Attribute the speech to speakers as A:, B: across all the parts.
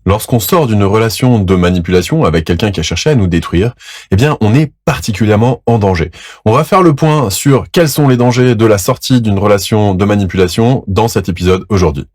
A: Lorsqu'on sort d'une relation de manipulation avec quelqu'un qui a cherché à nous détruire, eh bien, on est particulièrement en danger. On va faire le point sur quels sont les dangers de la sortie d'une relation de manipulation dans cet épisode aujourd'hui.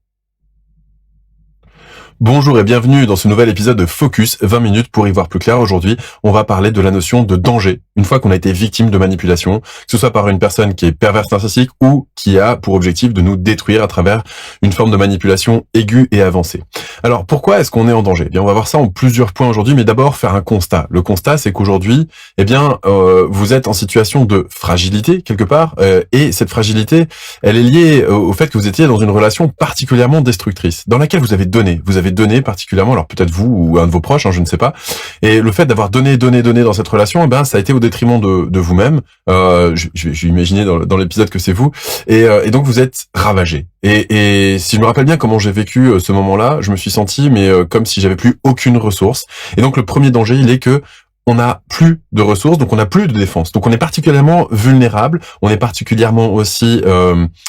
A: Bonjour et bienvenue dans ce nouvel épisode de Focus, 20 minutes pour y voir plus clair. Aujourd'hui, on va parler de la notion de danger, une fois qu'on a été victime de manipulation, que ce soit par une personne qui est perverse narcissique ou qui a pour objectif de nous détruire à travers une forme de manipulation aiguë et avancée. Alors, pourquoi est-ce qu'on est en danger ? Eh bien, on va voir ça en plusieurs points aujourd'hui, mais d'abord faire un constat. Le constat, c'est qu'aujourd'hui, vous êtes en situation de fragilité quelque part, et cette fragilité, elle est liée au fait que vous étiez dans une relation particulièrement destructrice, dans laquelle vous avez donné particulièrement, alors peut-être vous ou un de vos proches, je ne sais pas. Et le fait d'avoir donné dans cette relation, ça a été au détriment de vous-même. Je vais imaginer dans l'épisode que c'est vous. Et donc vous êtes ravagé. Et si je me rappelle bien comment j'ai vécu ce moment-là, je me suis senti comme si j'avais plus aucune ressource. Et donc le premier danger, il est que on n'a plus de ressources, donc on n'a plus de défense. Donc on est particulièrement vulnérable, on est particulièrement aussi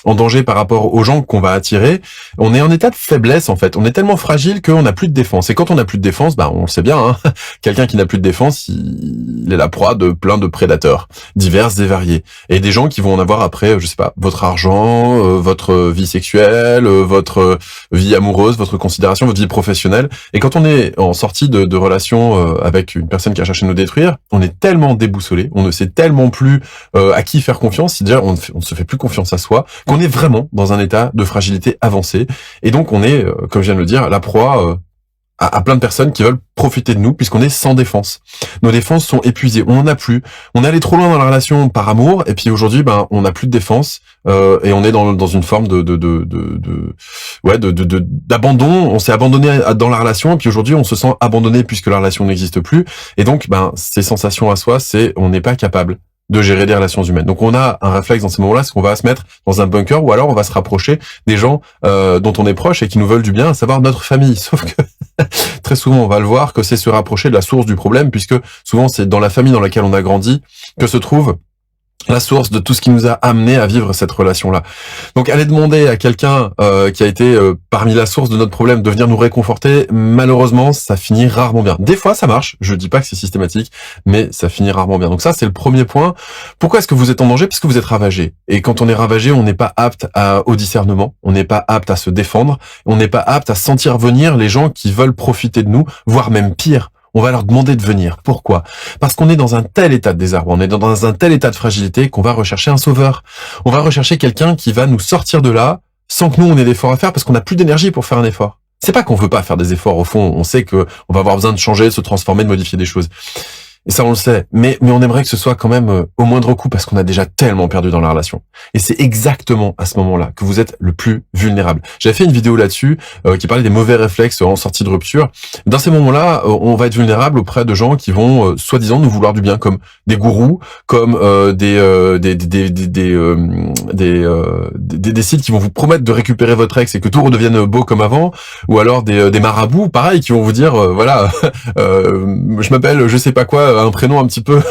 A: en danger par rapport aux gens qu'on va attirer. On est en état de faiblesse en fait, on est tellement fragile qu'on n'a plus de défense. Et quand on n'a plus de défense, on le sait bien, quelqu'un qui n'a plus de défense, il est la proie de plein de prédateurs, divers et variés. Et des gens qui vont en avoir après, je sais pas, votre argent, votre vie sexuelle, votre vie amoureuse, votre considération, votre vie professionnelle. Et quand on est en sortie de relation avec une personne qui a cherché nous détruire, on est tellement déboussolé, on ne sait tellement plus à qui faire confiance, c'est-à-dire on ne se fait plus confiance à soi, qu'on est vraiment dans un état de fragilité avancée, et donc on est, comme je viens de le dire, la proie à plein de personnes qui veulent profiter de nous, puisqu'on est sans défense. Nos défenses sont épuisées, on en a plus. On est allé trop loin dans la relation par amour, et puis aujourd'hui, on n'a plus de défense, et on est dans une forme d'abandon. On s'est abandonné dans la relation, et puis aujourd'hui, on se sent abandonné puisque la relation n'existe plus. Et donc, ces sensations à soi, on n'est pas capable de gérer des relations humaines. Donc on a un réflexe dans ces moments-là, c'est qu'on va se mettre dans un bunker, ou alors on va se rapprocher des gens dont on est proche et qui nous veulent du bien, à savoir notre famille. Sauf que très souvent on va le voir que c'est se rapprocher de la source du problème, puisque souvent c'est dans la famille dans laquelle on a grandi que se trouve la source de tout ce qui nous a amené à vivre cette relation-là. Donc aller demander à quelqu'un qui a été parmi la source de notre problème de venir nous réconforter, malheureusement, ça finit rarement bien. Des fois, ça marche, je dis pas que c'est systématique, mais ça finit rarement bien. Donc ça, c'est le premier point. Pourquoi est-ce que vous êtes en danger ? Parce que vous êtes ravagé. Et quand on est ravagé, on n'est pas apte au discernement, on n'est pas apte à se défendre, on n'est pas apte à sentir venir les gens qui veulent profiter de nous, voire même pire. On va leur demander de venir. Pourquoi ? Parce qu'on est dans un tel état de désarroi, on est dans un tel état de fragilité qu'on va rechercher un sauveur. On va rechercher quelqu'un qui va nous sortir de là sans que nous on ait d'efforts à faire, parce qu'on n'a plus d'énergie pour faire un effort. C'est pas qu'on veut pas faire des efforts, au fond, on sait que on va avoir besoin de changer, de se transformer, de modifier des choses. Et ça, on le sait. Mais on aimerait que ce soit quand même au moindre coup, parce qu'on a déjà tellement perdu dans la relation. Et c'est exactement à ce moment-là que vous êtes le plus vulnérable. J'avais fait une vidéo là-dessus qui parlait des mauvais réflexes en sortie de rupture. Dans ces moments-là, on va être vulnérable auprès de gens qui vont soi-disant nous vouloir du bien, comme des gourous, comme des sites qui vont vous promettre de récupérer votre ex et que tout redevienne beau comme avant, ou alors des marabouts, pareil, qui vont vous dire je m'appelle je sais pas quoi, un prénom un petit peu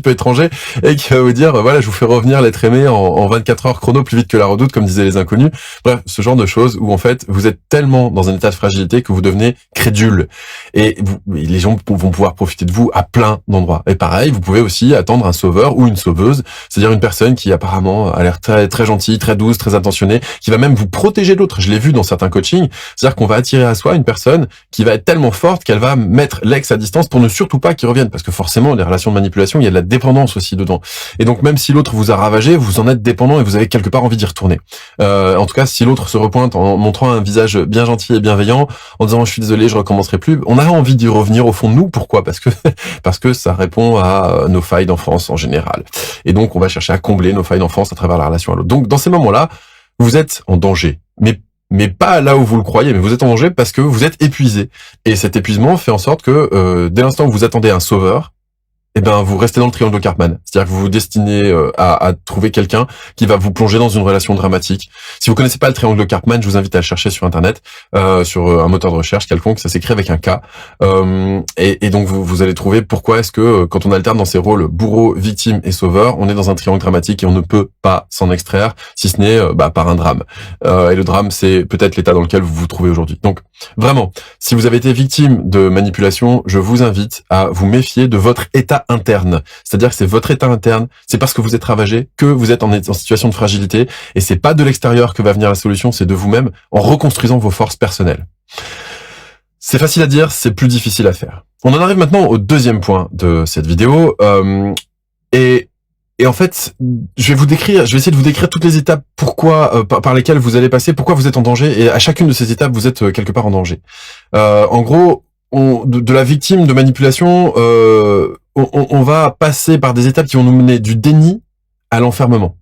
A: étranger, et qui va vous dire je vous fais revenir l'être aimé en 24 heures chrono plus vite que la redoute, comme disaient les inconnus. Bref, ce genre de choses où en fait vous êtes tellement dans un état de fragilité que vous devenez crédule, et les gens vont pouvoir profiter de vous à plein d'endroits. Et pareil, vous pouvez aussi attendre un sauveur ou une sauveuse, c'est-à-dire une personne qui apparemment a l'air très très gentille, très douce, très attentionnée, qui va même vous protéger de l'autre. Je l'ai vu dans certains coachings, c'est-à-dire qu'on va attirer à soi une personne qui va être tellement forte qu'elle va mettre l'ex à distance pour ne surtout pas qu'il revienne, parce que forcément, les relations de manipulation, il y a de la dépendance aussi dedans. Et donc, même si l'autre vous a ravagé, vous en êtes dépendant et vous avez quelque part envie d'y retourner. En tout cas, si l'autre se repointe en montrant un visage bien gentil et bienveillant, en disant je suis désolé, je recommencerai plus, on a envie d'y revenir au fond de nous. Pourquoi ? Parce que ça répond à nos failles d'enfance en général. Et donc, on va chercher à combler nos failles d'enfance à travers la relation à l'autre. Donc, dans ces moments-là, vous êtes en danger. Mais pas là où vous le croyez, mais vous êtes en danger parce que vous êtes épuisé. Et cet épuisement fait en sorte que dès l'instant où vous attendez un sauveur, eh ben vous restez dans le triangle de Karpman. C'est-à-dire que vous vous destinez à trouver quelqu'un qui va vous plonger dans une relation dramatique. Si vous connaissez pas le triangle de Karpman, je vous invite à le chercher sur internet, sur un moteur de recherche quelconque. Ça s'écrit avec un K. Et donc vous allez trouver pourquoi est-ce que quand on alterne dans ces rôles bourreau, victime et sauveur, on est dans un triangle dramatique et on ne peut pas s'en extraire, si ce n'est par un drame. Et le drame, c'est peut-être l'état dans lequel vous vous trouvez aujourd'hui. Donc vraiment, si vous avez été victime de manipulation, je vous invite à vous méfier de votre état interne. C'est-à-dire que c'est votre état interne, c'est parce que vous êtes ravagé que vous êtes en situation de fragilité, et c'est pas de l'extérieur que va venir la solution, c'est de vous-même en reconstruisant vos forces personnelles. C'est facile à dire, c'est plus difficile à faire. On en arrive maintenant au deuxième point de cette vidéo, et en fait, je vais essayer de vous décrire toutes les étapes par lesquelles vous allez passer, pourquoi vous êtes en danger, et à chacune de ces étapes, vous êtes quelque part en danger. En gros, de la victime de manipulation, on va passer par des étapes qui vont nous mener du déni à l'enfermement.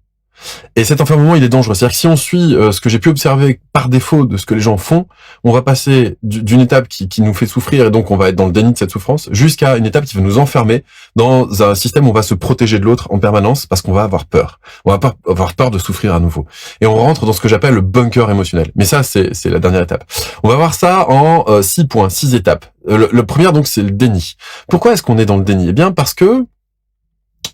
A: Et cet enfermement, il est dangereux. C'est-à-dire que si on suit ce que j'ai pu observer par défaut de ce que les gens font, on va passer d'une étape qui nous fait souffrir, et donc on va être dans le déni de cette souffrance, jusqu'à une étape qui va nous enfermer dans un système où on va se protéger de l'autre en permanence parce qu'on va avoir peur. On va avoir peur de souffrir à nouveau. Et on rentre dans ce que j'appelle le bunker émotionnel. Mais ça, c'est la dernière étape. On va voir ça en 6 points, 6 étapes. Le premier, donc, c'est le déni. Pourquoi est-ce qu'on est dans le déni? Eh bien, parce que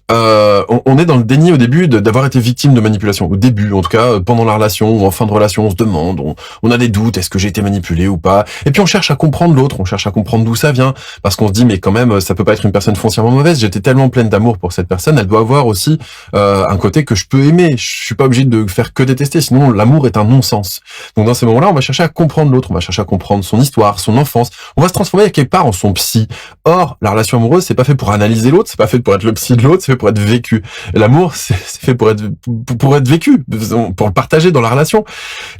A: on est dans le déni au début d'avoir été victime de manipulation. Au début, en tout cas, pendant la relation ou en fin de relation, on se demande, on a des doutes, est-ce que j'ai été manipulé ou pas? Et puis on cherche à comprendre l'autre, on cherche à comprendre d'où ça vient, parce qu'on se dit mais quand même, ça peut pas être une personne foncièrement mauvaise. J'étais tellement pleine d'amour pour cette personne, elle doit avoir aussi un côté que je peux aimer. Je suis pas obligé de faire que détester, sinon l'amour est un non-sens. Donc dans ces moments-là, on va chercher à comprendre l'autre, on va chercher à comprendre son histoire, son enfance. On va se transformer quelque part en son psy. Or, la relation amoureuse, c'est pas fait pour analyser l'autre, c'est pas fait pour être le psy de l'autre, c'est fait pour être vécu. Et l'amour, c'est fait pour être vécu, pour le partager dans la relation.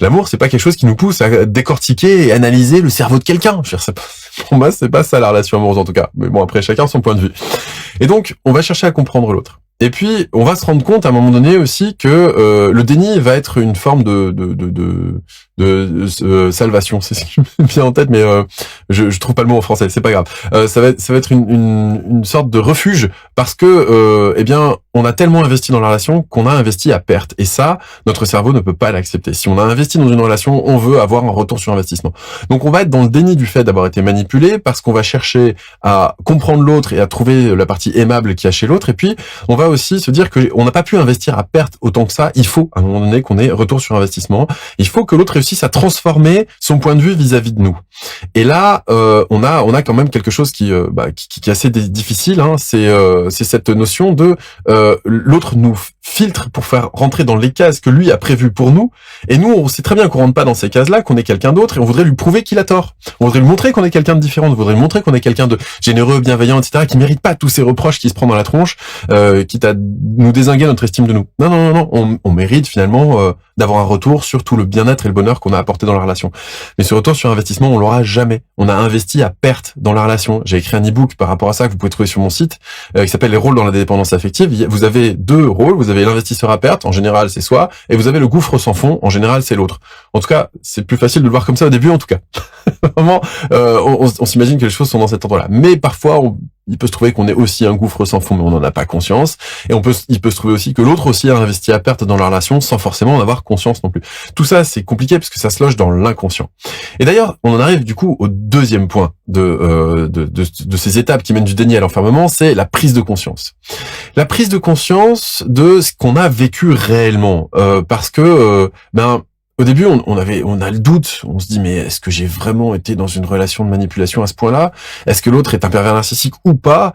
A: L'amour, c'est pas quelque chose qui nous pousse à décortiquer et analyser le cerveau de quelqu'un. Pour moi, c'est pas ça la relation amoureuse en tout cas. Mais bon, après, chacun son point de vue. Et donc, on va chercher à comprendre l'autre. Et puis, on va se rendre compte à un moment donné aussi que le déni va être une forme de salvation. C'est ce qui me vient en tête, mais je trouve pas le mot en français. C'est pas grave. Ça va être une sorte de refuge parce que eh bien, on a tellement investi dans la relation qu'on a investi à perte. Et ça, notre cerveau ne peut pas l'accepter. Si on a investi dans une relation, on veut avoir un retour sur investissement. Donc, on va être dans le déni du fait d'avoir été manipulé parce qu'on va chercher à comprendre l'autre et à trouver la partie aimable qu'il y a chez l'autre. Et puis, on va aussi se dire que on n'a pas pu investir à perte autant que ça. Il faut, à un moment donné, qu'on ait retour sur investissement. Il faut que l'autre réussisse à transformer son point de vue vis-à-vis de nous. Et là, on a quand même quelque chose qui est assez difficile. Hein. C'est cette notion de l'autre nous filtre pour faire rentrer dans les cases que lui a prévues pour nous. Et nous, on sait très bien qu'on rentre pas dans ces cases-là, qu'on est quelqu'un d'autre, et on voudrait lui prouver qu'il a tort. On voudrait lui montrer qu'on est quelqu'un de différent. On voudrait lui montrer qu'on est quelqu'un de généreux, bienveillant, etc., qui mérite pas tous ces reproches qui se prend dans la tronche, quitte à nous dézinguer notre estime de nous. Non. On mérite finalement d'avoir un retour sur tout le bien-être et le bonheur qu'on a apporté dans la relation. Mais ce retour sur investissement, on l'aura jamais. On a investi à perte dans la relation. J'ai écrit un e-book par rapport à ça que vous pouvez trouver sur mon site, qui s'appelle Les rôles dans la dépendance affective. Vous avez 2 rôles. Vous avez l'investisseur à perte, en général c'est soi, et vous avez le gouffre sans fond, en général c'est l'autre. En tout cas, c'est plus facile de le voir comme ça au début, en tout cas. Vraiment, on s'imagine que les choses sont dans cet endroit-là. Mais parfois, il peut se trouver qu'on est aussi un gouffre sans fond, mais on n'en a pas conscience. Et il peut se trouver aussi que l'autre aussi a investi à perte dans la relation sans forcément en avoir conscience non plus. Tout ça, c'est compliqué parce que ça se loge dans l'inconscient. Et d'ailleurs, on en arrive du coup au deuxième point de ces étapes qui mènent du déni à l'enfermement, c'est la prise de conscience. La prise de conscience de ce qu'on a vécu réellement. Parce que, au début, on a le doute. On se dit, mais est-ce que j'ai vraiment été dans une relation de manipulation à ce point-là? Est-ce que l'autre est un pervers narcissique ou pas?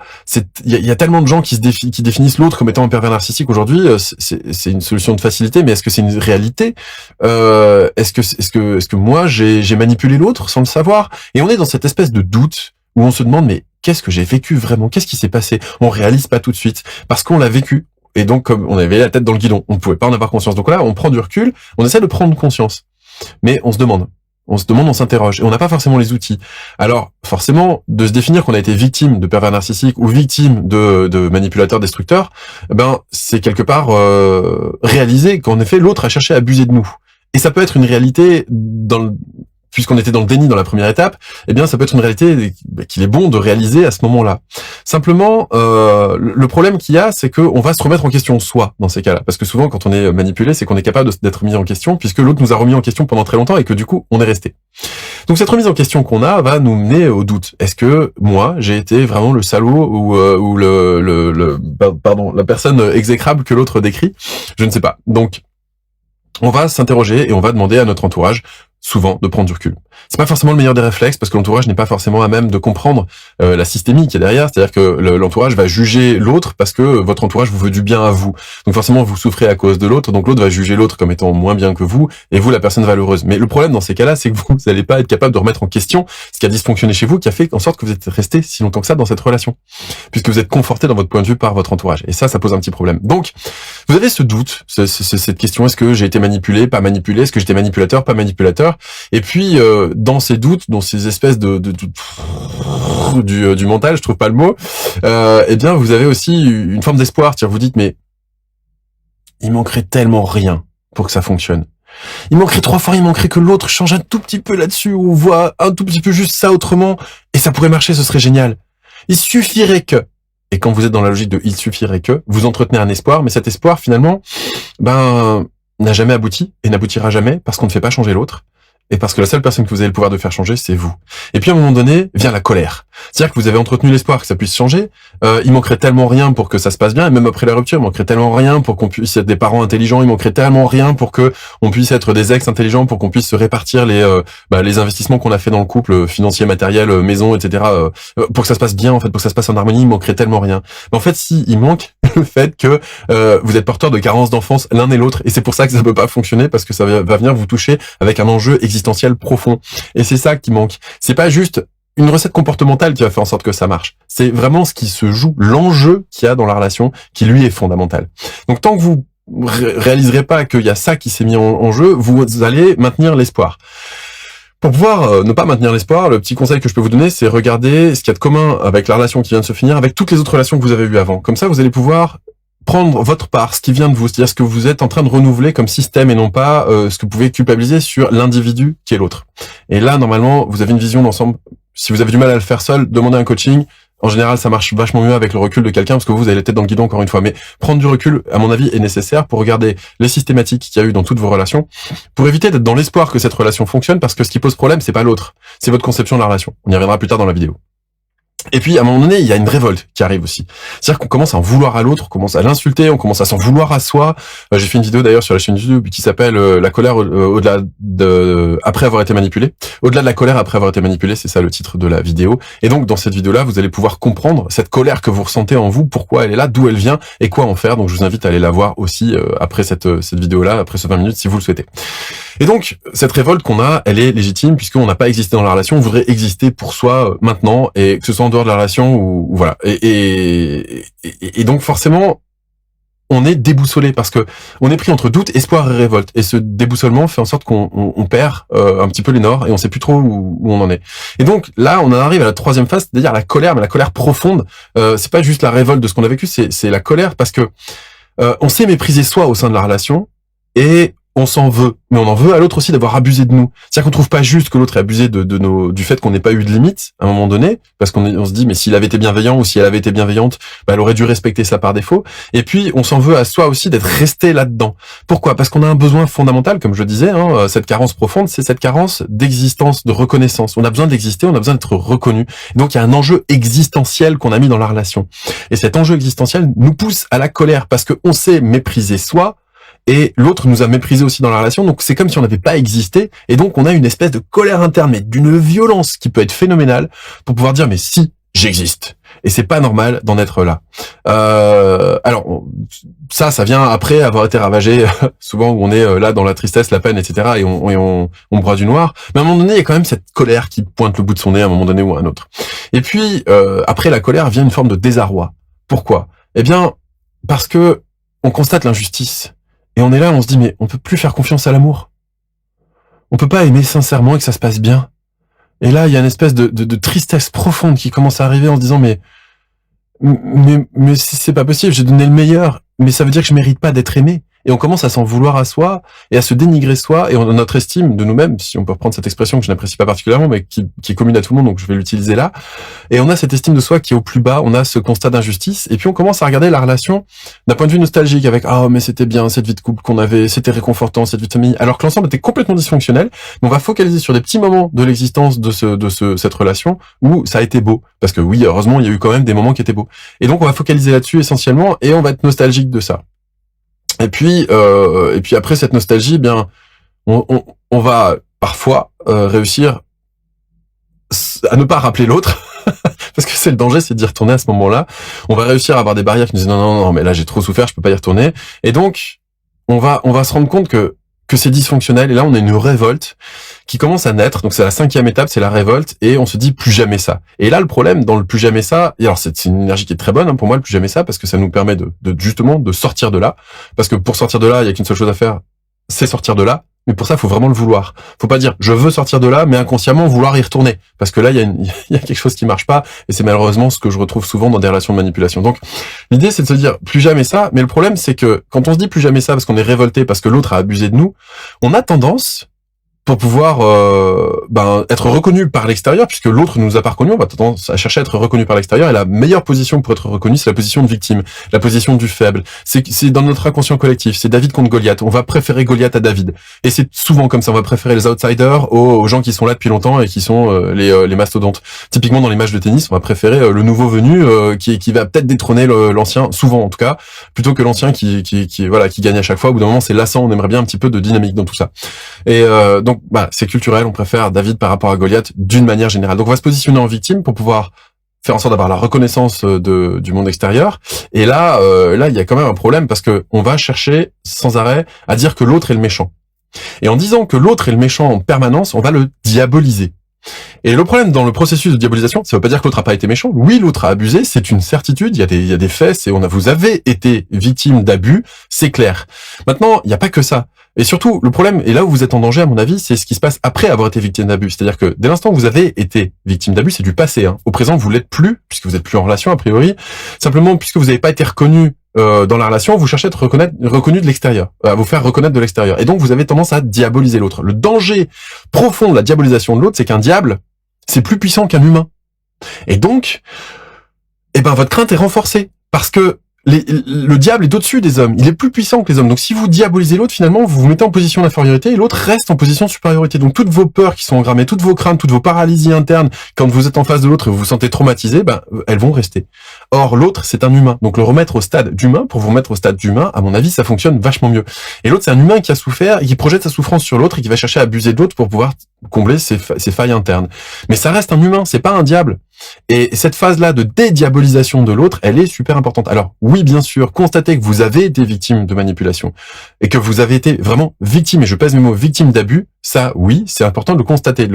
A: Il y a tellement de gens qui définissent l'autre comme étant un pervers narcissique aujourd'hui. C'est une solution de facilité, mais est-ce que c'est une réalité? Est-ce que moi j'ai manipulé l'autre sans le savoir? Et on est dans cette espèce de doute où on se demande, mais qu'est-ce que j'ai vécu vraiment? Qu'est-ce qui s'est passé? On réalise pas tout de suite parce qu'on l'a vécu. Et donc, comme on avait la tête dans le guidon, on ne pouvait pas en avoir conscience. Donc là, on prend du recul, on essaie de prendre conscience. Mais on se demande, on s'interroge, et on n'a pas forcément les outils. Alors, forcément, de se définir qu'on a été victime de pervers narcissiques ou victime de manipulateurs destructeurs, c'est quelque part réaliser qu'en effet, l'autre a cherché à abuser de nous. Et ça peut être une réalité puisqu'on était dans le déni dans la première étape, eh bien ça peut être une réalité qu'il est bon de réaliser à ce moment-là. Simplement, le problème qu'il y a, c'est qu'on va se remettre en question soi dans ces cas-là, parce que souvent quand on est manipulé, c'est qu'on est capable d'être mis en question, puisque l'autre nous a remis en question pendant très longtemps et que du coup on est resté. Donc cette remise en question qu'on a va nous mener au doute. Est-ce que moi j'ai été vraiment le salaud ou la personne exécrable que l'autre décrit? Je ne sais pas. Donc on va s'interroger et on va demander à notre entourage souvent de prendre du recul. C'est pas forcément le meilleur des réflexes parce que l'entourage n'est pas forcément à même de comprendre la systémie qui est derrière, c'est-à-dire que l'entourage va juger l'autre parce que votre entourage vous veut du bien à vous. Donc forcément vous souffrez à cause de l'autre, donc l'autre va juger l'autre comme étant moins bien que vous et vous la personne valeureuse. Mais le problème dans ces cas-là, c'est que vous n'allez pas être capable de remettre en question ce qui a dysfonctionné chez vous, qui a fait en sorte que vous êtes resté si longtemps que ça dans cette relation, puisque vous êtes conforté dans votre point de vue par votre entourage. Et ça pose un petit problème. Donc vous avez ce doute, cette question, est-ce que j'ai été manipulé, pas manipulé, est-ce que j'étais manipulateur, pas manipulateur? Et puis dans ces doutes, dans ces espèces du mental, je trouve pas le mot, eh bien vous avez aussi une forme d'espoir. Vous dites mais il manquerait tellement rien pour que ça fonctionne. Il manquerait 3 fois, il manquerait que l'autre change un tout petit peu là-dessus ou voit un tout petit peu juste ça autrement et ça pourrait marcher, ce serait génial. Il suffirait que. Et quand vous êtes dans la logique de il suffirait que, vous entretenez un espoir, mais cet espoir finalement, n'a jamais abouti et n'aboutira jamais parce qu'on ne fait pas changer l'autre. Et parce que la seule personne que vous avez le pouvoir de faire changer, c'est vous. Et puis à un moment donné, vient la colère. C'est-à-dire que vous avez entretenu l'espoir que ça puisse changer. Il manquerait tellement rien pour que ça se passe bien. Et même après la rupture, il manquerait tellement rien pour qu'on puisse être des parents intelligents. Il manquerait tellement rien pour que on puisse être des ex intelligents, pour qu'on puisse se répartir les investissements qu'on a fait dans le couple, financier, matériel, maison, etc. Pour que ça se passe bien, en fait, pour que ça se passe en harmonie, il manquerait tellement rien. Mais en fait, si il manque le fait que vous êtes porteur de carences d'enfance l'un et l'autre, et c'est pour ça que ça peut pas fonctionner parce que ça va venir vous toucher avec un enjeu existentiel profond. Et c'est ça qui manque. C'est pas juste une recette comportementale qui va faire en sorte que ça marche. C'est vraiment ce qui se joue, l'enjeu qu'il y a dans la relation, qui lui est fondamental. Donc tant que vous réaliserez pas qu'il y a ça qui s'est mis en jeu, vous allez maintenir l'espoir. Pour pouvoir ne pas maintenir l'espoir, le petit conseil que je peux vous donner, c'est regarder ce qu'il y a de commun avec la relation qui vient de se finir, avec toutes les autres relations que vous avez eues avant. Comme ça, vous allez pouvoir prendre votre part, ce qui vient de vous, c'est-à-dire ce que vous êtes en train de renouveler comme système et non pas ce que vous pouvez culpabiliser sur l'individu qui est l'autre. Et là, normalement, vous avez une vision d'ensemble. Si vous avez du mal à le faire seul, demandez un coaching. En général, ça marche vachement mieux avec le recul de quelqu'un parce que vous avez la tête dans le guidon encore une fois. Mais prendre du recul, à mon avis, est nécessaire pour regarder les systématiques qu'il y a eu dans toutes vos relations, pour éviter d'être dans l'espoir que cette relation fonctionne, parce que ce qui pose problème, c'est pas l'autre, c'est votre conception de la relation. On y reviendra plus tard dans la vidéo. Et puis, à un moment donné, il y a une révolte qui arrive aussi. C'est-à-dire qu'on commence à en vouloir à l'autre, on commence à l'insulter, on commence à s'en vouloir à soi. J'ai fait une vidéo d'ailleurs sur la chaîne YouTube qui s'appelle La colère au-delà après avoir été manipulé. Au-delà de la colère après avoir été manipulé, c'est ça le titre de la vidéo. Et donc, dans cette vidéo-là, vous allez pouvoir comprendre cette colère que vous ressentez en vous, pourquoi elle est là, d'où elle vient et quoi en faire. Donc, je vous invite à aller la voir aussi après cette vidéo-là, après ce 20 minutes, si vous le souhaitez. Et donc, cette révolte qu'on a, elle est légitime puisqu'on n'a pas existé dans la relation, on voudrait exister pour soi maintenant, et que ce soit en dehors de la relation ou voilà. Et donc forcément, on est déboussolé parce que on est pris entre doute, espoir et révolte. Et ce déboussolement fait en sorte qu'on perd un petit peu les nords et on sait plus trop où on en est. Et donc là, on en arrive à la troisième phase, c'est-à-dire la colère, mais la colère profonde. C'est pas juste la révolte de ce qu'on a vécu, c'est la colère parce que on s'est méprisé soi au sein de la relation et on s'en veut, mais on en veut à l'autre aussi d'avoir abusé de nous. C'est-à-dire qu'on trouve pas juste que l'autre ait abusé du fait qu'on n'ait pas eu de limite à un moment donné, parce qu'on se dit mais s'il avait été bienveillant ou si elle avait été bienveillante, elle aurait dû respecter ça par défaut. Et puis on s'en veut à soi aussi d'être resté là-dedans. Pourquoi ? Parce qu'on a un besoin fondamental, comme je le disais, cette carence profonde, c'est cette carence d'existence, de reconnaissance. On a besoin d'exister, on a besoin d'être reconnu. Et donc il y a un enjeu existentiel qu'on a mis dans la relation. Et cet enjeu existentiel nous pousse à la colère parce qu'on sait mépriser soi. Et l'autre nous a méprisé aussi dans la relation, donc c'est comme si on n'avait pas existé, et donc on a une espèce de colère interne, mais d'une violence qui peut être phénoménale, pour pouvoir dire mais si, j'existe, et c'est pas normal d'en être là. Alors ça vient après avoir été ravagé, souvent où on est là dans la tristesse, la peine, etc., et on broie du noir, mais à un moment donné il y a quand même cette colère qui pointe le bout de son nez à un moment donné ou à un autre. Et puis après la colère vient une forme de désarroi. Pourquoi ? Eh bien parce que on constate l'injustice. Et on est là, on se dit, mais on peut plus faire confiance à l'amour. On peut pas aimer sincèrement et que ça se passe bien. Et là, il y a une espèce de tristesse profonde qui commence à arriver en se disant, mais c'est pas possible, j'ai donné le meilleur, mais ça veut dire que je mérite pas d'être aimé. et on commence à s'en vouloir à soi et à se dénigrer soi et notre estime de nous-mêmes, si on peut reprendre cette expression que je n'apprécie pas particulièrement mais qui est commune à tout le monde, donc je vais l'utiliser là, et on a cette estime de soi qui est au plus bas, on a ce constat d'injustice, et puis on commence à regarder la relation d'un point de vue nostalgique avec mais c'était bien cette vie de couple qu'on avait, c'était réconfortant cette vie de famille, alors que l'ensemble était complètement dysfonctionnel. Mais on va focaliser sur des petits moments de l'existence de cette relation où ça a été beau, parce que oui, heureusement il y a eu quand même des moments qui étaient beaux, et donc on va focaliser là-dessus essentiellement et on va être nostalgique de ça. Et puis après cette nostalgie, bien, on va parfois réussir à ne pas rappeler l'autre, parce que c'est le danger, c'est d'y retourner à ce moment-là. On va réussir à avoir des barrières qui nous disent non, mais là j'ai trop souffert, je peux pas y retourner. Et donc on va se rendre compte que c'est dysfonctionnel. Et là on a une révolte qui commence à naître. Donc c'est la 5e étape, c'est la révolte, et on se dit plus jamais ça. Et là le problème dans le plus jamais ça, et alors c'est une énergie qui est très bonne pour moi, le plus jamais ça, parce que ça nous permet de justement de sortir de là. Parce que pour sortir de là, il y a qu'une seule chose à faire, c'est sortir de là. Mais pour ça, il faut vraiment le vouloir. Faut pas dire je veux sortir de là, mais inconsciemment vouloir y retourner, parce que là, il y a quelque chose qui marche pas, et c'est malheureusement ce que je retrouve souvent dans des relations de manipulation. Donc, l'idée, c'est de se dire plus jamais ça. Mais le problème, c'est que quand on se dit plus jamais ça, parce qu'on est révolté, parce que l'autre a abusé de nous, on a tendance, pour pouvoir être reconnu par l'extérieur, puisque l'autre nous a pas reconnu, on va tendance à chercher à être reconnu par l'extérieur, et la meilleure position pour être reconnu, c'est la position de victime, la position du faible. C'est dans notre inconscient collectif, c'est David contre Goliath. On va préférer Goliath à David, et c'est souvent comme ça. On va préférer les outsiders aux gens qui sont là depuis longtemps et qui sont les mastodontes. Typiquement dans les matchs de tennis, on va préférer le nouveau venu qui va peut-être détrôner l'ancien, souvent en tout cas, plutôt que l'ancien qui gagne à chaque fois. Au bout d'un moment, c'est lassant. On aimerait bien un petit peu de dynamique dans tout ça. Et donc c'est culturel, on préfère David par rapport à Goliath d'une manière générale. Donc on va se positionner en victime pour pouvoir faire en sorte d'avoir la reconnaissance du monde extérieur. Et là il y a quand même un problème, parce que on va chercher sans arrêt à dire que l'autre est le méchant. Et en disant que l'autre est le méchant en permanence, on va le diaboliser. Et le problème dans le processus de diabolisation, ça veut pas dire que l'autre a pas été méchant. Oui, l'autre a abusé, c'est une certitude. Il y a des faits, vous avez été victime d'abus, c'est clair. Maintenant, il n'y a pas que ça. Et surtout, le problème, et là où vous êtes en danger, à mon avis, c'est ce qui se passe après avoir été victime d'abus. C'est-à-dire que dès l'instant où vous avez été victime d'abus, c'est du passé. Au présent, vous l'êtes plus, puisque vous êtes plus en relation, a priori. Simplement, puisque vous n'avez pas été reconnu dans la relation, vous cherchez à être reconnu de l'extérieur, à vous faire reconnaître de l'extérieur. Et donc, vous avez tendance à diaboliser l'autre. Le danger profond de la diabolisation de l'autre, c'est qu'un diable, c'est plus puissant qu'un humain. Et donc, votre crainte est renforcée, parce que le diable est au-dessus des hommes, il est plus puissant que les hommes. Donc si vous diabolisez l'autre, finalement, vous vous mettez en position d'infériorité et l'autre reste en position de supériorité. Donc toutes vos peurs qui sont engrammées, toutes vos craintes, toutes vos paralysies internes, quand vous êtes en face de l'autre et vous vous sentez traumatisé, elles vont rester. Or, l'autre, c'est un humain. Donc le remettre au stade d'humain, pour vous remettre au stade d'humain, à mon avis, ça fonctionne vachement mieux. Et l'autre, c'est un humain qui a souffert et qui projette sa souffrance sur l'autre et qui va chercher à abuser de l'autre pour pouvoir combler ses failles internes. Mais ça reste un humain, c'est pas un diable. Et cette phase-là de dédiabolisation de l'autre, elle est super importante. Alors oui, bien sûr, constatez que vous avez été victime de manipulation et que vous avez été vraiment victime, et je pèse mes mots, victime d'abus, ça, oui, c'est important de le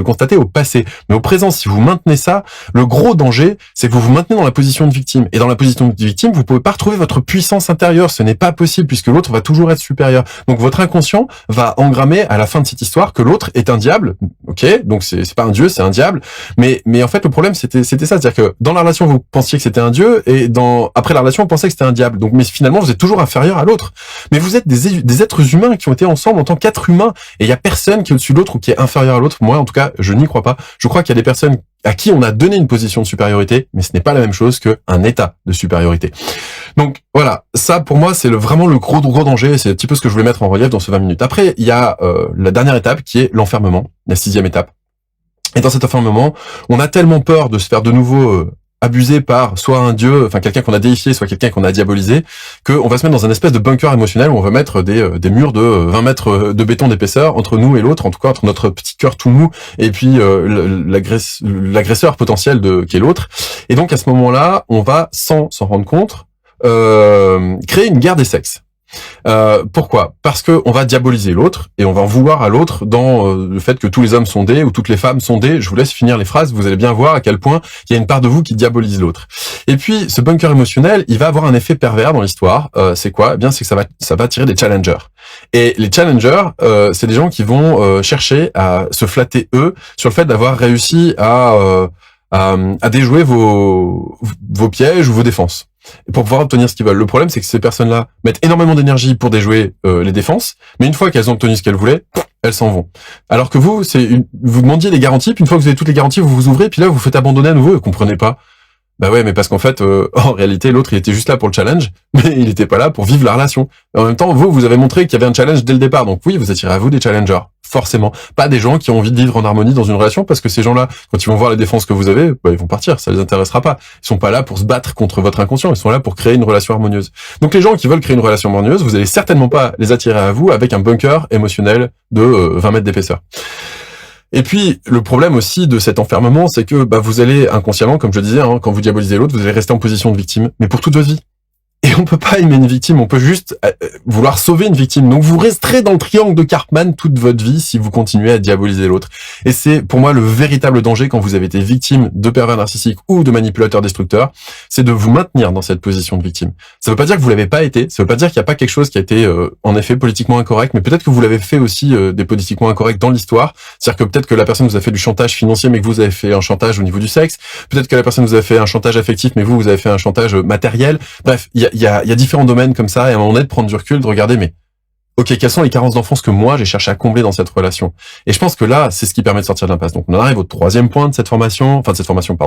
A: constater au passé. Mais au présent, si vous maintenez ça, le gros danger, c'est que vous vous maintenez dans la position de victime. Et dans la position de victime, vous pouvez pas retrouver votre puissance intérieure. Ce n'est pas possible, puisque l'autre va toujours être supérieur. Donc votre inconscient va engrammer à la fin de cette histoire que l'autre est un diable. Ok, donc c'est pas un dieu, c'est un diable. Mais en fait, le problème, c'était ça. C'est-à-dire que dans la relation, vous pensiez que c'était un dieu, et après la relation, vous pensez que c'était un diable. Donc, mais finalement, vous êtes toujours inférieur à l'autre. Mais vous êtes des êtres humains qui ont été ensemble en tant qu'êtres humains. Et il y a personne qui est au-dessus de l'autre ou qui est inférieur à l'autre. Moi, en tout cas, je n'y crois pas. Je crois qu'il y a des personnes à qui on a donné une position de supériorité, mais ce n'est pas la même chose qu'un état de supériorité. Donc, voilà. Ça, pour moi, c'est vraiment le gros danger. C'est un petit peu ce que je voulais mettre en relief dans ce 20 minutes. Après, il y a la dernière étape qui est l'enfermement, la 6e étape. Et dans cet enfermement, on a tellement peur de se faire de nouveau abuser par soit un dieu, enfin quelqu'un qu'on a déifié, soit quelqu'un qu'on a diabolisé, qu'on va se mettre dans un espèce de bunker émotionnel où on va mettre des murs de 20 mètres de béton d'épaisseur entre nous et l'autre, en tout cas entre notre petit cœur tout mou et puis l'agresseur potentiel qui est l'autre. Et donc à ce moment-là, on va, sans s'en rendre compte, créer une guerre des sexes. Pourquoi ? Parce que on va diaboliser l'autre et on va en vouloir à l'autre dans le fait que tous les hommes sont des ou toutes les femmes sont des. Je vous laisse finir les phrases, vous allez bien voir à quel point il y a une part de vous qui diabolise l'autre. Et puis ce bunker émotionnel, il va avoir un effet pervers dans l'histoire. C'est quoi ? Eh bien, c'est que ça va attirer des challengers. Et les challengers, c'est des gens qui vont chercher à se flatter eux sur le fait d'avoir réussi à déjouer vos pièges ou vos défenses. pour pouvoir obtenir ce qu'ils veulent. Le problème, c'est que ces personnes-là mettent énormément d'énergie pour déjouer les défenses, mais une fois qu'elles ont obtenu ce qu'elles voulaient, elles s'en vont. Alors que vous, vous demandiez les garanties, puis une fois que vous avez toutes les garanties, vous vous ouvrez, puis là, vous faites abandonner à nouveau, vous comprenez pas. Bah ouais, mais parce qu'en fait, en réalité, l'autre, il était juste là pour le challenge, mais il était pas là pour vivre la relation. Et en même temps, vous avez montré qu'il y avait un challenge dès le départ. Donc oui, vous attirez à vous des challengers. Forcément. Pas des gens qui ont envie de vivre en harmonie dans une relation, parce que ces gens-là, quand ils vont voir les défenses que vous avez, bah, ils vont partir. Ça les intéressera pas. Ils sont pas là pour se battre contre votre inconscient. Ils sont là pour créer une relation harmonieuse. Donc les gens qui veulent créer une relation harmonieuse, vous allez certainement pas les attirer à vous avec un bunker émotionnel de 20 mètres d'épaisseur. Et puis, le problème aussi de cet enfermement, c'est que vous allez inconsciemment, comme je le disais, quand vous diabolisez l'autre, vous allez rester en position de victime, mais pour toute votre vie. Et on peut pas aimer une victime, on peut juste vouloir sauver une victime. Donc vous resterez dans le triangle de Karpman toute votre vie si vous continuez à diaboliser l'autre. Et c'est pour moi le véritable danger quand vous avez été victime de pervers narcissiques ou de manipulateurs destructeurs, c'est de vous maintenir dans cette position de victime. Ça veut pas dire que vous l'avez pas été, ça veut pas dire qu'il n'y a pas quelque chose qui a été en effet politiquement incorrect, mais peut-être que vous l'avez fait aussi des politiquement incorrects dans l'histoire. C'est-à-dire que peut-être que la personne vous a fait du chantage financier, mais que vous avez fait un chantage au niveau du sexe. Peut-être que la personne vous a fait un chantage affectif, mais vous avez fait un chantage matériel. Bref, il y a différents domaines comme ça, et à un moment donné, de prendre du recul, de regarder, mais ok, quelles sont les carences d'enfance que moi, j'ai cherché à combler dans cette relation? Et je pense que là, c'est ce qui permet de sortir de l'impasse. Donc, on arrive au troisième point de cette formation, pardon,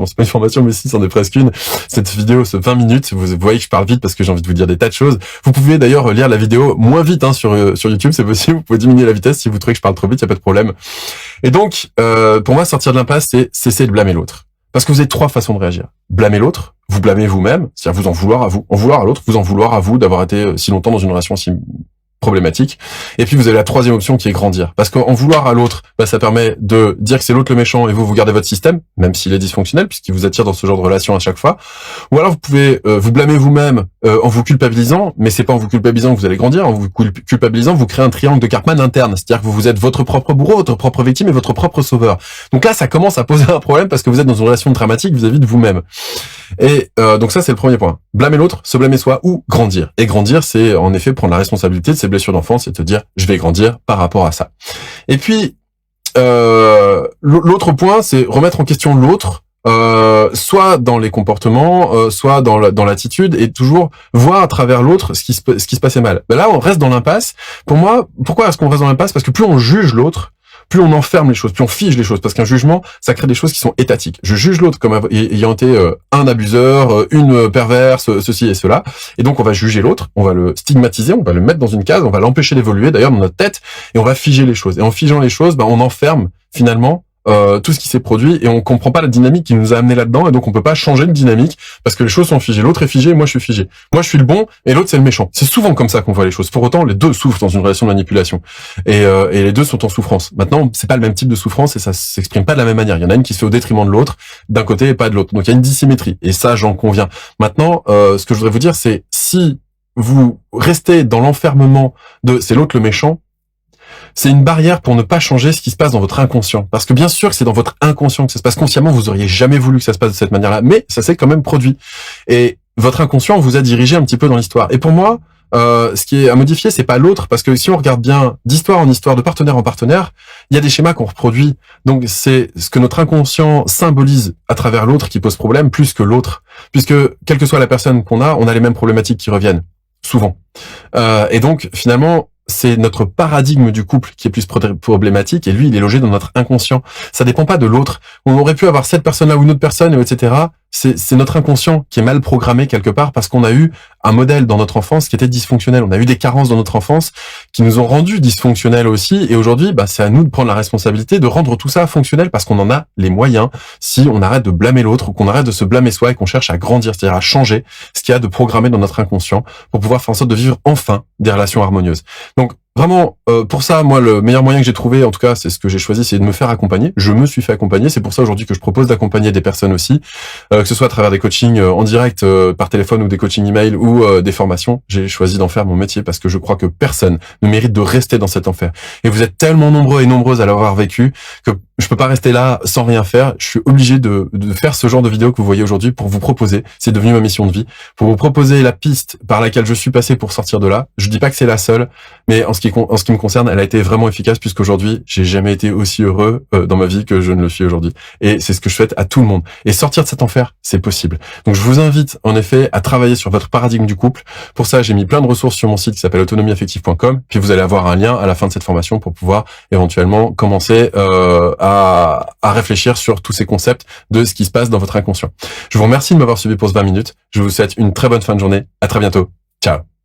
A: c'est pas une formation, mais si, c'en est presque une. Cette vidéo, ce 20 minutes, vous voyez que je parle vite parce que j'ai envie de vous dire des tas de choses. Vous pouvez d'ailleurs lire la vidéo moins vite, sur YouTube, c'est possible. Vous pouvez diminuer la vitesse si vous trouvez que je parle trop vite, y a pas de problème. Et donc, pour moi, sortir de l'impasse, c'est cesser de blâmer l'autre. Parce que vous avez trois façons de réagir. Blâmer l'autre, vous blâmez vous-même, c'est-à-dire vous en vouloir à vous. En vouloir à l'autre, vous en vouloir à vous d'avoir été si longtemps dans une relation si problématique. Et puis vous avez la troisième option qui est grandir. Parce qu'en vouloir à l'autre, ça permet de dire que c'est l'autre le méchant et vous gardez votre système, même s'il est dysfonctionnel, puisqu'il vous attire dans ce genre de relation à chaque fois. Ou alors vous pouvez vous blâmer vous-même en vous culpabilisant, mais c'est pas en vous culpabilisant que vous allez grandir. En vous culpabilisant, vous créez un triangle de Karpman interne. C'est-à-dire que vous êtes votre propre bourreau, votre propre victime et votre propre sauveur. Donc là, ça commence à poser un problème parce que vous êtes dans une relation dramatique vis-à-vis de vous-même. Et donc ça, c'est le premier point. Blâmer l'autre, se blâmer soi ou grandir. Et grandir, c'est en effet prendre la responsabilité de ses blessures d'enfance et te dire, je vais grandir par rapport à ça. Et puis, l'autre point, c'est remettre en question l'autre, soit dans les comportements, soit dans l'attitude, et toujours voir à travers l'autre ce qui se passait mal. Là, on reste dans l'impasse. Pour moi, pourquoi est-ce qu'on reste dans l'impasse? Parce que plus on juge l'autre, plus on enferme les choses, plus on fige les choses, parce qu'un jugement, ça crée des choses qui sont étatiques. Je juge l'autre comme ayant été un abuseur, une perverse, ceci et cela, et donc on va juger l'autre, on va le stigmatiser, on va le mettre dans une case, on va l'empêcher d'évoluer, d'ailleurs dans notre tête, et on va figer les choses. Et en figeant les choses, on enferme finalement tout ce qui s'est produit, et on comprend pas la dynamique qui nous a amené là-dedans, et donc on peut pas changer de dynamique, parce que les choses sont figées. L'autre est figé, moi je suis figé. Moi je suis le bon, et l'autre c'est le méchant. C'est souvent comme ça qu'on voit les choses. Pour autant, les deux souffrent dans une relation de manipulation. Et les deux sont en souffrance. Maintenant, c'est pas le même type de souffrance, et ça s'exprime pas de la même manière. Il y en a une qui se fait au détriment de l'autre, d'un côté et pas de l'autre. Donc il y a une dissymétrie, et ça j'en conviens. Maintenant, ce que je voudrais vous dire, c'est si vous restez dans l'enfermement de c'est l'autre le méchant, c'est une barrière pour ne pas changer ce qui se passe dans votre inconscient. Parce que bien sûr que c'est dans votre inconscient que ça se passe. Consciemment, vous auriez jamais voulu que ça se passe de cette manière-là, mais ça s'est quand même produit. Et votre inconscient vous a dirigé un petit peu dans l'histoire. Et pour moi, ce qui est à modifier, c'est pas l'autre, parce que si on regarde bien d'histoire en histoire, de partenaire en partenaire, il y a des schémas qu'on reproduit. Donc c'est ce que notre inconscient symbolise à travers l'autre qui pose problème, plus que l'autre. Puisque, quelle que soit la personne qu'on a, on a les mêmes problématiques qui reviennent. Souvent. Et donc, finalement, c'est notre paradigme du couple qui est plus problématique, et lui, il est logé dans notre inconscient. Ça dépend pas de l'autre. On aurait pu avoir cette personne-là ou une autre personne, etc. C'est notre inconscient qui est mal programmé quelque part, parce qu'on a eu un modèle dans notre enfance qui était dysfonctionnel. On a eu des carences dans notre enfance qui nous ont rendus dysfonctionnels aussi. Et aujourd'hui, c'est à nous de prendre la responsabilité de rendre tout ça fonctionnel, parce qu'on en a les moyens, si on arrête de blâmer l'autre, ou qu'on arrête de se blâmer soi, et qu'on cherche à grandir, c'est-à-dire à changer ce qu'il y a de programmé dans notre inconscient pour pouvoir faire en sorte de vivre enfin des relations harmonieuses. Donc, vraiment, pour ça, moi, le meilleur moyen que j'ai trouvé, en tout cas, c'est ce que j'ai choisi, c'est de me faire accompagner. Je me suis fait accompagner. C'est pour ça aujourd'hui que je propose d'accompagner des personnes aussi, que ce soit à travers des coachings en direct, par téléphone, ou des coachings email, ou des formations. J'ai choisi d'en faire mon métier parce que je crois que personne ne mérite de rester dans cet enfer. Et vous êtes tellement nombreux et nombreuses à l'avoir vécu que je peux pas rester là sans rien faire. Je suis obligé de faire ce genre de vidéo que vous voyez aujourd'hui pour vous proposer. C'est devenu ma mission de vie. Pour vous proposer la piste par laquelle je suis passé pour sortir de là. Je dis pas que c'est la seule, mais en ce qui me concerne, elle a été vraiment efficace puisqu'aujourd'hui, j'ai jamais été aussi heureux dans ma vie que je ne le suis aujourd'hui. Et c'est ce que je souhaite à tout le monde. Et sortir de cet enfer, c'est possible. Donc je vous invite en effet à travailler sur votre paradigme du couple. Pour ça, j'ai mis plein de ressources sur mon site qui s'appelle autonomieaffective.com. Puis vous allez avoir un lien à la fin de cette formation pour pouvoir éventuellement commencer à réfléchir sur tous ces concepts de ce qui se passe dans votre inconscient. Je vous remercie de m'avoir suivi pour ce 20 minutes. Je vous souhaite une très bonne fin de journée. À très bientôt. Ciao.